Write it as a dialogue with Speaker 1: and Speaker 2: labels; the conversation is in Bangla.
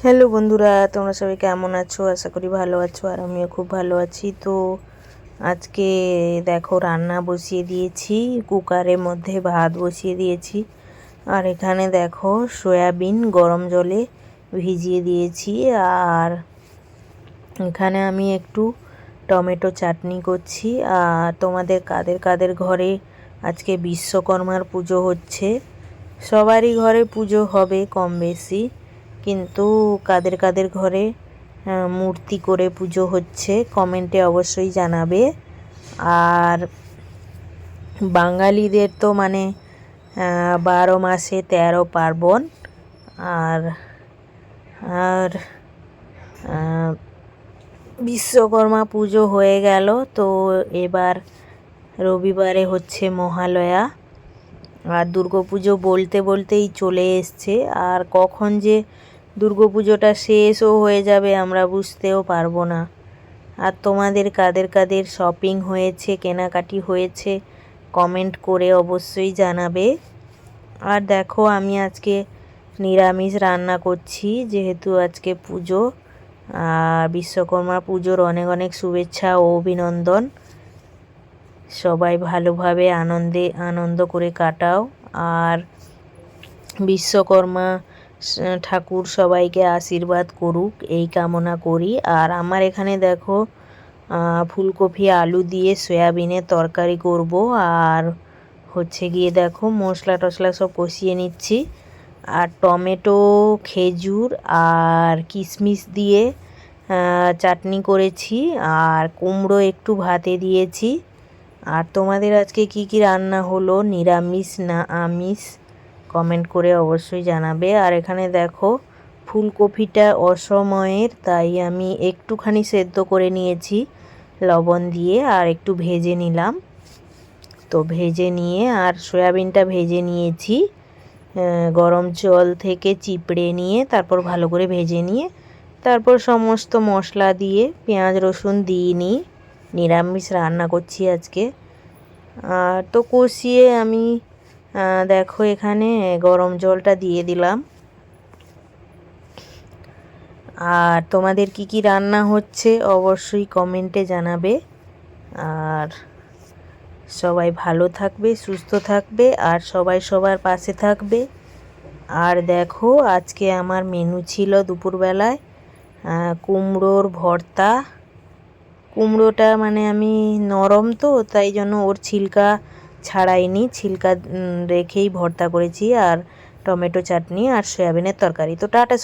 Speaker 1: হ্যালো বন্ধুরা, তোমরা সবাই কেমন আছো? আশা করি ভালো আছো, আর আমিও খুব ভালো আছি। তো আজকে দেখো রান্না বসিয়ে দিয়েছি, কুকারের মধ্যে ভাত বসিয়ে দিয়েছি। আর এখানে দেখো সয়াবিন গরম জলে ভিজিয়ে দিয়েছি। আর এখানে আমি একটু টমেটো চাটনি করছি। আর তোমাদের কাদের কাদের ঘরে আজকে বিশ্বকর্মার পুজো হচ্ছে? সবারই ঘরে পুজো হবে কম বেশি, কিন্তু কাদের কাদের ঘরে মূর্তি করে পুজো হচ্ছে কমেন্টে অবশ্যই জানাবে। আর বাঙালিদের তো মানে 12 মাসে 13 পার্বণ। আর আর বিশ্বকর্মা পুজো হয়ে গেল, তো এবার রবিবারে হচ্ছে মহালয়া। আর দুর্গাপুজো বলতে বলতেই চলে এসছে, আর কখন যে দুর্গাপুজোটা শেষও হয়ে যাবে আমরা বুঝতেও পারবো না। আর তোমাদের কাদের কাদের শপিং হয়েছে, কেনাকাটি হয়েছে, কমেন্ট করে অবশ্যই জানাবে। আর দেখো আমি আজকে নিরামিষ রান্না করছি, যেহেতু আজকে পুজো। আর বিশ্বকর্মা পুজোর অনেক অনেক শুভেচ্ছা ও অভিনন্দন। সবাই ভালোভাবে আনন্দ করে কাটাও। আর বিশ্বকর্মা ঠাকুর সবাইকে আশীর্বাদ করুক, এই কামনা করি। আর আমার এখানে দেখো ফুলকপি আলু দিয়ে সয়াবিনের তরকারি করব। আর হচ্ছে গিয়ে দেখো মশলা টশলা সব কষিয়ে নিচ্ছি। আর টমেটো, খেজুর আর কিশমিশ দিয়ে চাটনি করেছি। আর কুমড়ো একটু ভাতে দিয়েছি। আর তোমাদের আজকে কি কি রান্না হলো, নিরামিষ না আমিষ, কমেন্ট করে অবশ্যই জানাবে। আর এখানে দেখো ফুলকপিটা অসময়ের, তাই আমি একটুখানি সেদ্ধ করে নিয়েছি লবণ দিয়ে, আর একটু ভেজে নিলাম। তো ভেজে নিয়ে আর সয়াবিনটা ভেজে নিয়েছি গরম জল থেকে চিপড়ে নিয়ে, তারপর ভালো করে ভেজে নিয়ে তারপর সমস্ত মশলা দিয়ে পেঁয়াজ রসুন দিইনি, নিরামিষ রান্না করছি আজকে। আর তো কষিয়ে আমি দেখো এখানে গরম জলটা দিয়ে দিলাম। আর তোমাদের কি কি রান্না হচ্ছে অবশ্যই কমেন্টে জানাবে। আর সবাই ভালো থাকবে, সুস্থ থাকবে, আর সবাই সবার পাশে থাকবে। আর দেখো আজকে আমার মেনু ছিল দুপুরবেলায় কুমড়োর ভর্তা। কুমড়োটা মানে আমি নরম তো, তাই জন্য ওর ছিলকা ছাড়াইনি, ছিলকা রেখেই ভর্তা করেছি। আর টমেটো চাটনি আর সয়াবিনের তরকারি। তো টাটা।